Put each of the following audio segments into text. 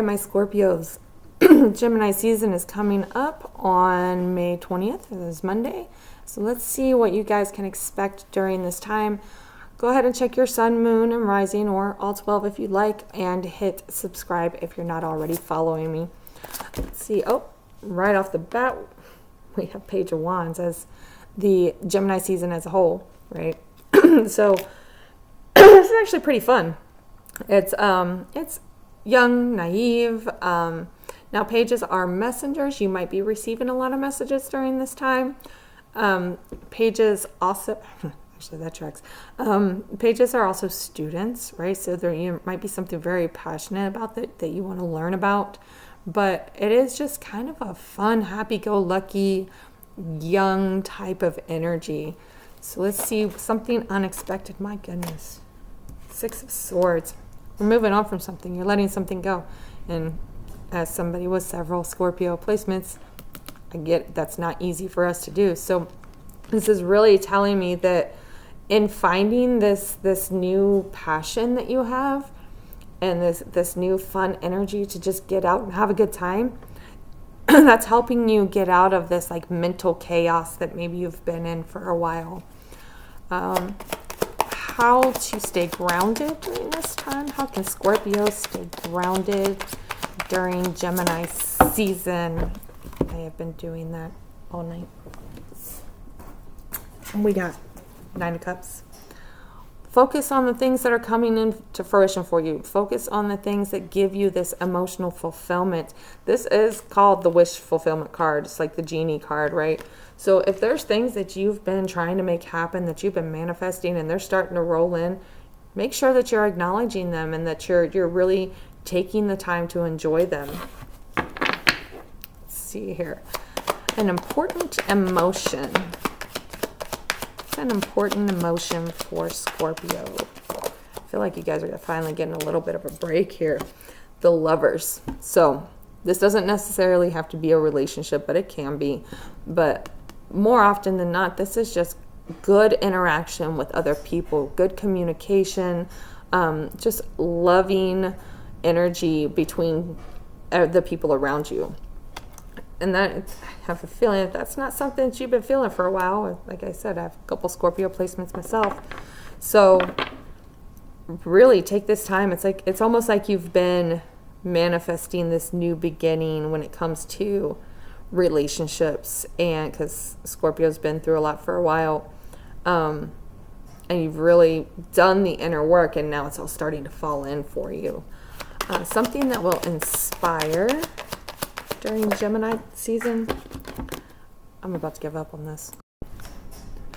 my Scorpios. Gemini season is coming up on May 20th. It is Monday. So let's see what you guys can expect during this time. Go ahead and check your sun, moon, and rising, or all 12 if you'd like, and hit subscribe if you're not already following me. Let's see. Oh, right off the bat, we have Page of Wands as the Gemini season as a whole, right? So this is actually pretty fun. It's young, naive. Now, pages are messengers. You might be receiving a lot of messages during this time. Pages also, actually that tracks. Pages are also students, right? So there might be something very passionate about that you want to learn about. But it is just kind of a fun, happy-go-lucky, young type of energy. So let's see something unexpected. My goodness. 6 of Swords. We're moving on from something. You're letting something go. And as somebody with several Scorpio placements, I get that's not easy for us to do. So this is really telling me that in finding this new passion that you have and this new fun energy to just get out and have a good time, that's helping you get out of this like mental chaos that maybe you've been in for a while. How to stay grounded during this time? How can Scorpio stay grounded during Gemini season? I have been doing that all night. And we got 9 of Cups. Focus on the things that are coming into fruition for you. Focus on the things that give you this emotional fulfillment. This is called the wish fulfillment card. It's like the genie card, right? So if there's things that you've been trying to make happen, that you've been manifesting, and they're starting to roll in, make sure that you're acknowledging them and that you're really taking the time to enjoy them. Let's see here. An important emotion. An important emotion for Scorpio. I feel like you guys are finally getting a little bit of a break here. The Lovers. So this doesn't necessarily have to be a relationship, but it can be. But more often than not, this is just good interaction with other people, good communication, just loving energy between the people around you. And that, I have a feeling that that's not something that you've been feeling for a while. Like I said, I have a couple Scorpio placements myself. So really take this time. It's almost like you've been manifesting this new beginning when it comes to relationships. And because Scorpio's been through a lot for a while. And you've really done the inner work, and now it's all starting to fall in for you. Something that will inspire during Gemini season. I'm about to give up on this.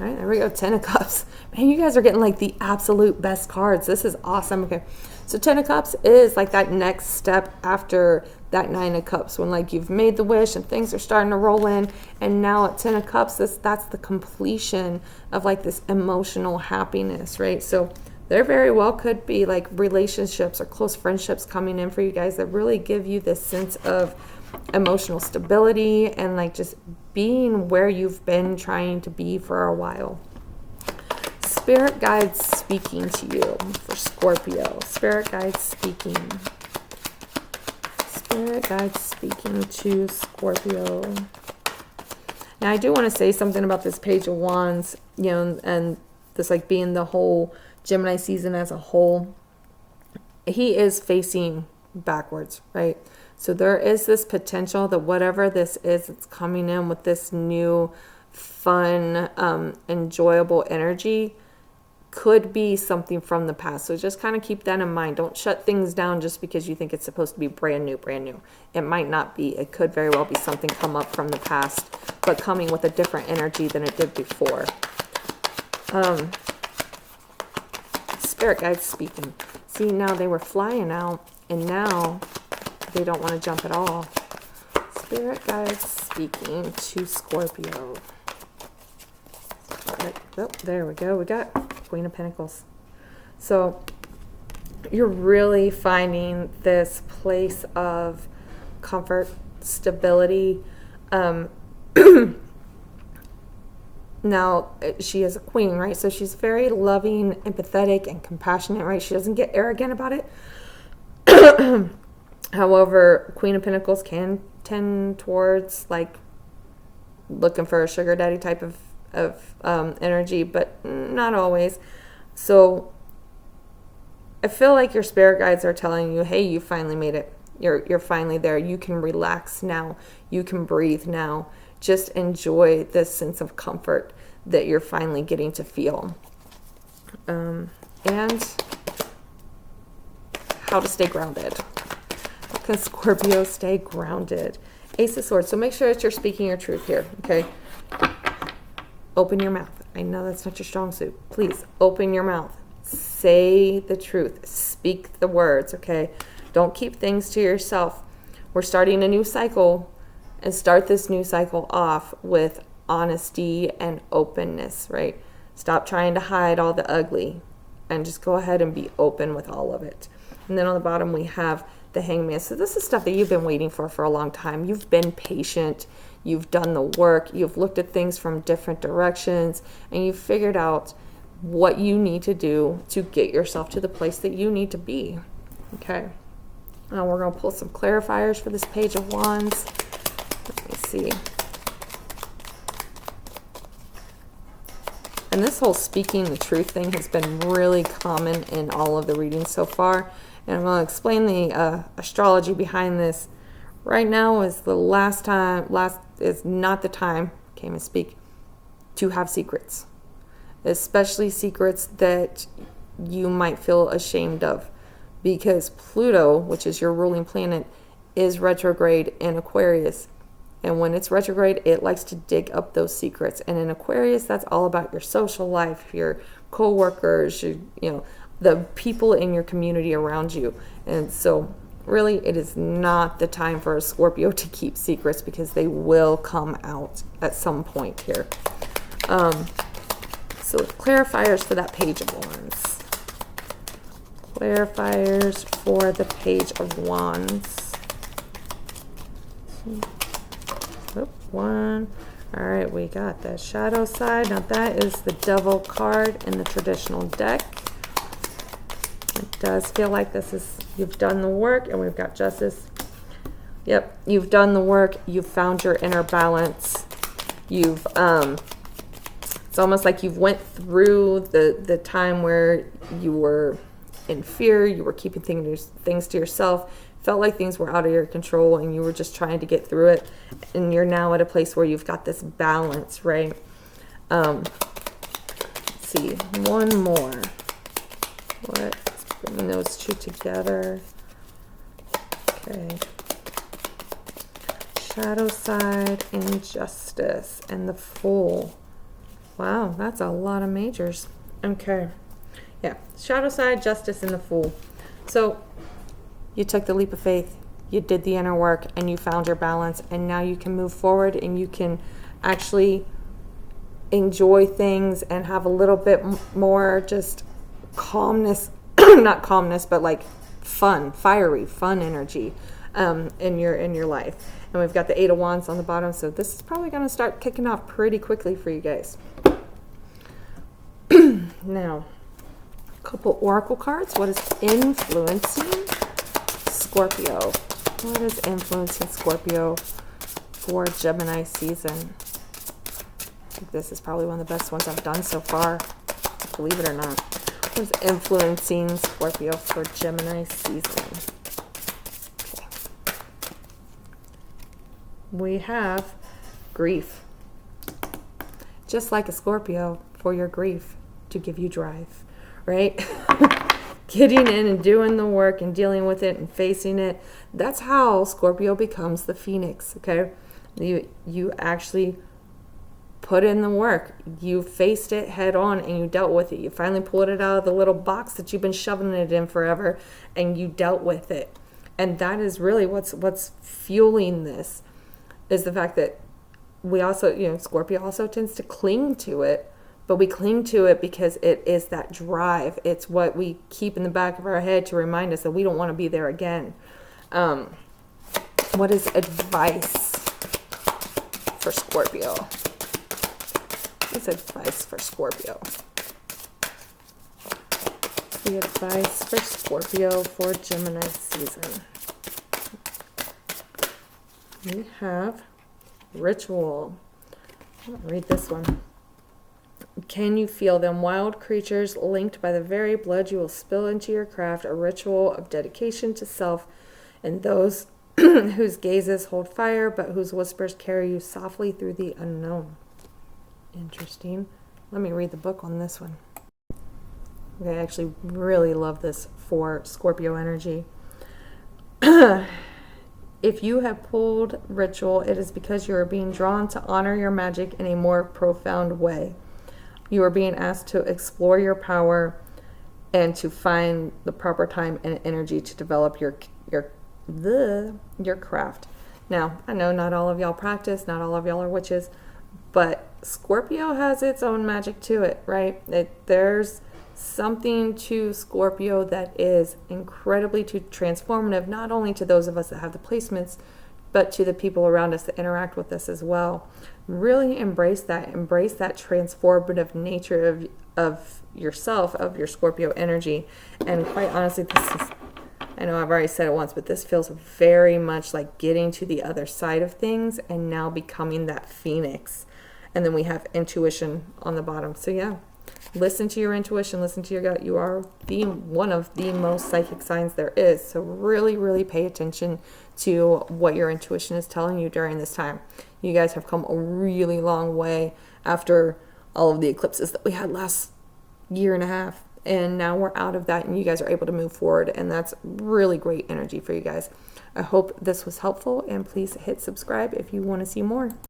All right, there we go. 10 of Cups. Man, you guys are getting like the absolute best cards. This is awesome. Okay, so 10 of Cups is like that next step after that 9 of Cups, when like you've made the wish and things are starting to roll in, and now at 10 of Cups, that's the completion of like this emotional happiness, right? So there very well could be like relationships or close friendships coming in for you guys that really give you this sense of emotional stability and like just being where you've been trying to be for a while. Spirit guides speaking to you for Scorpio. Spirit guides speaking. Spirit guides speaking to Scorpio. Now I do want to say something about this Page of Wands, and this like being the whole Gemini season as a whole. He is facing backwards, right? So there is this potential that whatever this is, it's coming in with this new, fun, enjoyable energy, could be something from the past. So just kind of keep that in mind. Don't shut things down just because you think it's supposed to be brand new. It might not be. It could very well be something come up from the past, but coming with a different energy than it did before. Spirit guides speaking. See, now they were flying out, and now they don't want to jump at all. Spirit guides speaking to Scorpio. Oh, there we go. We got Queen of Pentacles. So you're really finding this place of comfort, stability. Now, she is a queen, right? So she's very loving, empathetic, and compassionate, right? She doesn't get arrogant about it. However, Queen of Pentacles can tend towards like looking for a sugar daddy type of energy, but not always. So I feel like your spirit guides are telling you, hey, you finally made it. You're finally there. You can relax now. You can breathe now. Just enjoy this sense of comfort that you're finally getting to feel. And how to stay grounded. How can Scorpio stay grounded? Ace of Swords. So make sure that you're speaking your truth here, okay? Open your mouth. I know that's not your strong suit. Please open your mouth. Say the truth. Speak the words, okay? Don't keep things to yourself. We're starting a new cycle, and start this new cycle off with honesty and openness, right? Stop trying to hide all the ugly and just go ahead and be open with all of it. And then on the bottom we have the Hangman. So this is stuff that you've been waiting for a long time. You've been patient. You've done the work. You've looked at things from different directions, and you've figured out what you need to do to get yourself to the place that you need to be. Okay. Now we're going to pull some clarifiers for this Page of Wands. Let me see. And this whole speaking the truth thing has been really common in all of the readings so far. And I'm going to explain the astrology behind this. Right now is the is not the time, can't even speak, to have secrets. Especially secrets that you might feel ashamed of. Because Pluto, which is your ruling planet, is retrograde in Aquarius. And when it's retrograde, it likes to dig up those secrets. And in Aquarius, that's all about your social life, your co-workers, the people in your community around you. And so really, it is not the time for a Scorpio to keep secrets, because they will come out at some point here. So clarifiers for that Page of Wands. Clarifiers for the Page of Wands. One. All right, we got the shadow side. Now that is the Devil card in the traditional deck. It does feel like this is, you've done the work, and we've got Justice. Yep, you've done the work. You've found your inner balance. You've, it's almost like you've went through the time where you were in fear, you were keeping things to yourself, felt like things were out of your control, and you were just trying to get through it, and you're now at a place where you've got this balance, right? Let's see, one more. Let's bring those two together. Okay. Shadow side, Injustice, and the Fool. Wow, that's a lot of majors. Okay. Yeah, shadow side, Justice, and the Fool. So you took the leap of faith, you did the inner work, and you found your balance, and now you can move forward, and you can actually enjoy things and have a little bit more just calmness, not calmness, but like fun, fiery, fun energy in your life. And we've got the Eight of Wands on the bottom, so this is probably going to start kicking off pretty quickly for you guys. Now, a couple oracle cards. What is influencing Scorpio? What is influencing Scorpio for Gemini season? I think this is probably one of the best ones I've done so far, believe it or not. What is influencing Scorpio for Gemini season? Okay. We have grief. Just like a Scorpio, for your grief to give you drive, right? Getting in and doing the work and dealing with it and facing it. That's how Scorpio becomes the Phoenix, okay? You actually put in the work. You faced it head on and you dealt with it. You finally pulled it out of the little box that you've been shoving it in forever, and you dealt with it. And that is really what's fueling this, is the fact that we also, Scorpio also tends to cling to it. But we cling to it because it is that drive. It's what we keep in the back of our head to remind us that we don't want to be there again. What is advice for Scorpio? What's advice for Scorpio? The advice for Scorpio for Gemini season. We have ritual. I'm going to read this one. Can you feel them? Wild creatures linked by the very blood you will spill into your craft, a ritual of dedication to self, and those whose gazes hold fire, but whose whispers carry you softly through the unknown. Interesting. Let me read the book on this one. Okay, I actually really love this for Scorpio energy. If you have pulled ritual, it is because you are being drawn to honor your magic in a more profound way. You are being asked to explore your power and to find the proper time and energy to develop your craft. Now, I know not all of y'all practice, not all of y'all are witches, but Scorpio has its own magic to it, right? There's something to Scorpio that is incredibly transformative, not only to those of us that have the placements, but to the people around us that interact with us as well. Really embrace that transformative nature of yourself, of your Scorpio energy. And quite honestly, I know I've already said it once, but this feels very much like getting to the other side of things and now becoming that phoenix. And then we have intuition on the bottom. So yeah, listen to your intuition, listen to your gut. You are one of the most psychic signs there is. So really, really pay attention to what your intuition is telling you during this time. You guys have come a really long way after all of the eclipses that we had last year and a half. And now we're out of that and you guys are able to move forward. And that's really great energy for you guys. I hope this was helpful, and please hit subscribe if you want to see more.